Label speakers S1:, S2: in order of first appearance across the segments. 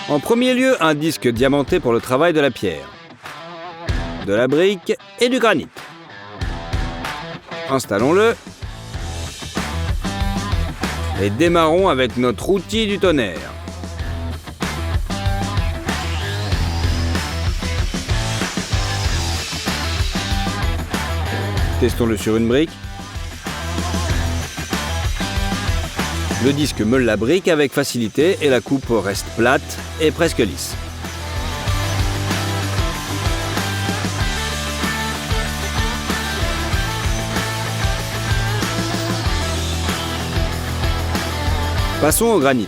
S1: En premier lieu, un disque diamanté pour le travail de la pierre, de la brique et du granit. Installons-le et démarrons avec notre outil du tonnerre. Testons-le sur une brique. Le disque meule la brique avec facilité et la coupe reste plate et presque lisse. Passons au granit.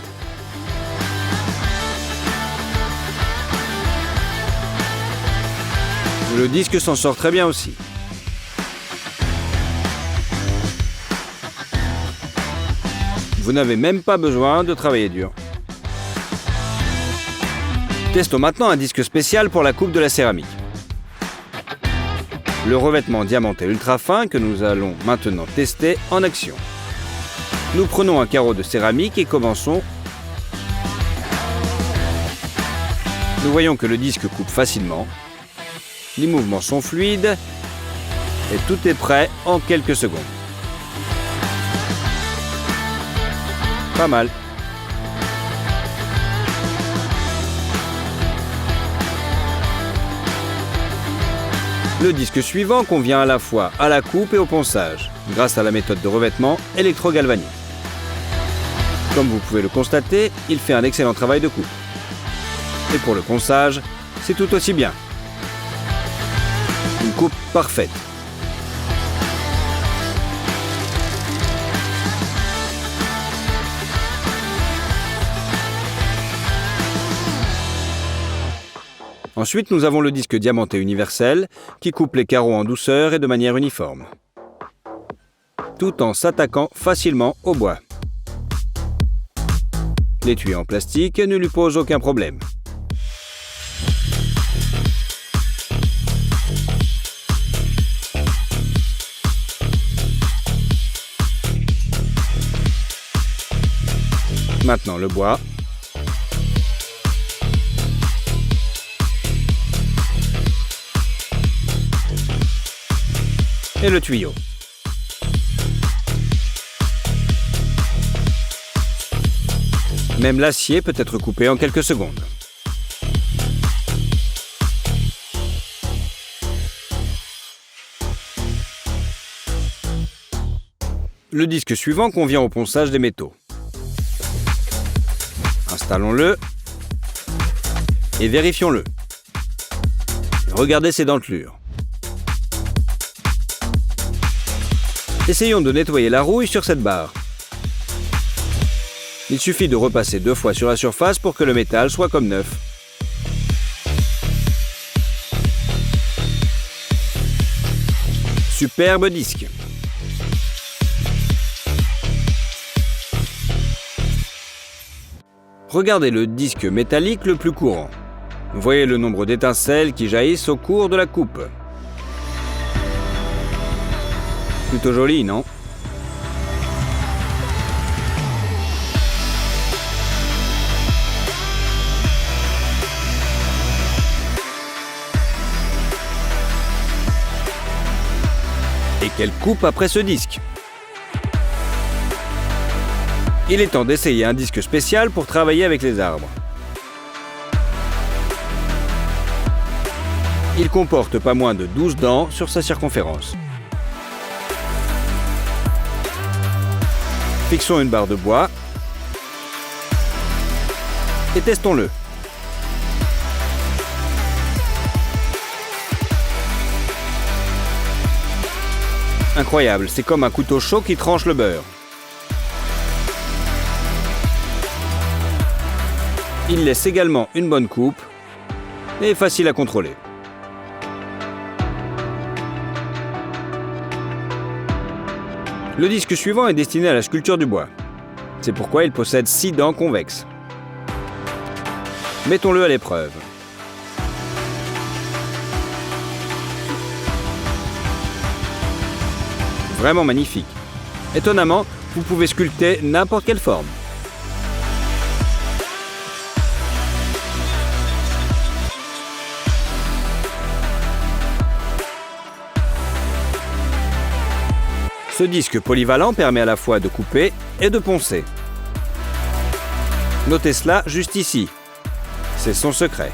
S1: Le disque s'en sort très bien aussi. Vous n'avez même pas besoin de travailler dur. Testons maintenant un disque spécial pour la coupe de la céramique. Le revêtement diamanté ultra fin que nous allons maintenant tester en action. Nous prenons un carreau de céramique et commençons. Nous voyons que le disque coupe facilement. Les mouvements sont fluides et tout est prêt en quelques secondes. Pas mal. Le disque suivant convient à la fois à la coupe et au ponçage, grâce à la méthode de revêtement électrogalvanique. Comme vous pouvez le constater, il fait un excellent travail de coupe. Et pour le ponçage, c'est tout aussi bien. Une coupe parfaite. Ensuite, nous avons le disque diamanté universel qui coupe les carreaux en douceur et de manière uniforme, tout en s'attaquant facilement au bois. L'étui en plastique ne lui pose aucun problème. Maintenant le bois. Et le tuyau. Même l'acier peut être coupé en quelques secondes. Le disque suivant convient au ponçage des métaux. Installons-le et vérifions-le. Regardez ses dentelures. Essayons de nettoyer la rouille sur cette barre. Il suffit de repasser 2 fois sur la surface pour que le métal soit comme neuf. Superbe disque. Regardez le disque métallique le plus courant. Voyez le nombre d'étincelles qui jaillissent au cours de la coupe. Plutôt joli, non ? Et quelle coupe après ce disque! Il est temps d'essayer un disque spécial pour travailler avec les arbres. Il comporte pas moins de 12 dents sur sa circonférence. Fixons une barre de bois et testons-le. Incroyable, c'est comme un couteau chaud qui tranche le beurre. Il laisse également une bonne coupe et est facile à contrôler. Le disque suivant est destiné à la sculpture du bois. C'est pourquoi il possède 6 dents convexes. Mettons-le à l'épreuve. Vraiment magnifique. Étonnamment, vous pouvez sculpter n'importe quelle forme. Ce disque polyvalent permet à la fois de couper et de poncer. Notez cela juste ici. C'est son secret.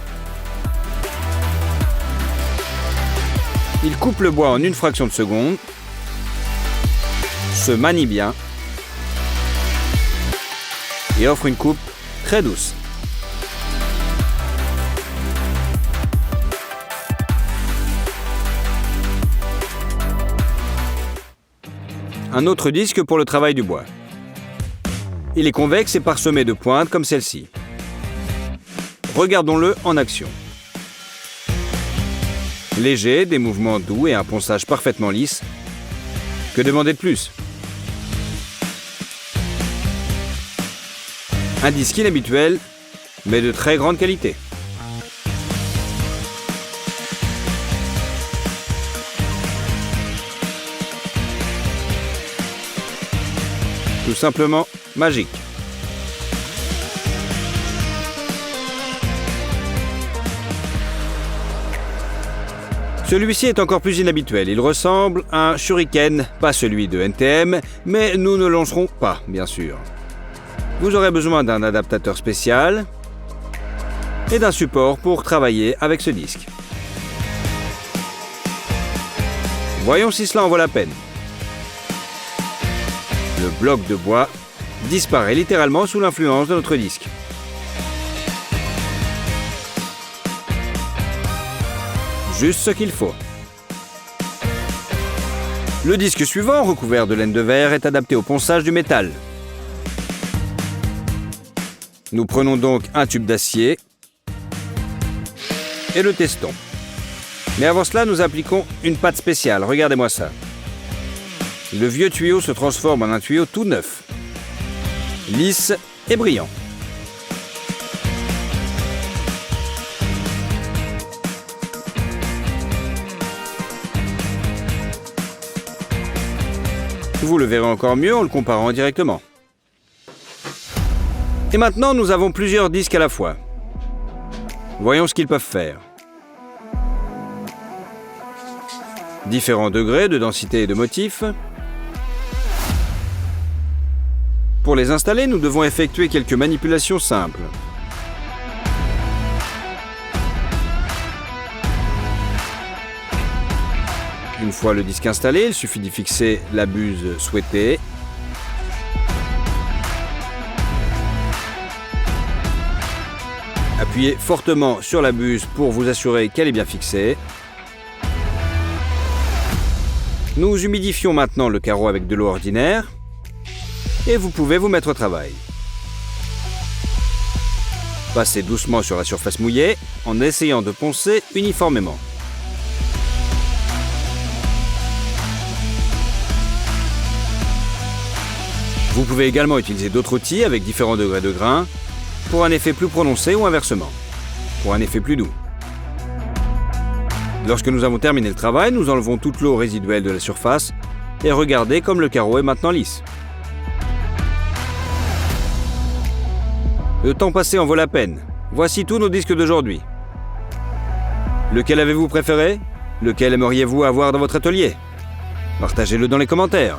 S1: Il coupe le bois en une fraction de seconde, se manie bien et offre une coupe très douce. Un autre disque pour le travail du bois. Il est convexe et parsemé de pointes comme celle-ci. Regardons-le en action. Léger, des mouvements doux et un ponçage parfaitement lisse. Que demander de plus? Un disque inhabituel, mais de très grande qualité. Tout simplement magique. Celui-ci est encore plus inhabituel. Il ressemble à un shuriken, pas celui de NTM, mais nous ne lancerons pas, bien sûr. Vous aurez besoin d'un adaptateur spécial et d'un support pour travailler avec ce disque. Voyons si cela en vaut la peine. Le bloc de bois disparaît littéralement sous l'influence de notre disque. Juste ce qu'il faut. Le disque suivant, recouvert de laine de verre, est adapté au ponçage du métal. Nous prenons donc un tube d'acier et le testons. Mais avant cela, nous appliquons une pâte spéciale. Regardez-moi ça. Le vieux tuyau se transforme en un tuyau tout neuf, lisse et brillant. Vous le verrez encore mieux en le comparant directement. Et maintenant, nous avons plusieurs disques à la fois. Voyons ce qu'ils peuvent faire. Différents degrés de densité et de motifs. Pour les installer, nous devons effectuer quelques manipulations simples. Une fois le disque installé, il suffit d'y fixer la buse souhaitée. Appuyez fortement sur la buse pour vous assurer qu'elle est bien fixée. Nous humidifions maintenant le carreau avec de l'eau ordinaire et vous pouvez vous mettre au travail. Passez doucement sur la surface mouillée en essayant de poncer uniformément. Vous pouvez également utiliser d'autres outils avec différents degrés de grain pour un effet plus prononcé ou inversement, pour un effet plus doux. Lorsque nous avons terminé le travail, nous enlevons toute l'eau résiduelle de la surface et regardez comme le carreau est maintenant lisse. Le temps passé en vaut la peine. Voici tous nos disques d'aujourd'hui. Lequel avez-vous préféré? Lequel aimeriez-vous avoir dans votre atelier? Partagez-le dans les commentaires.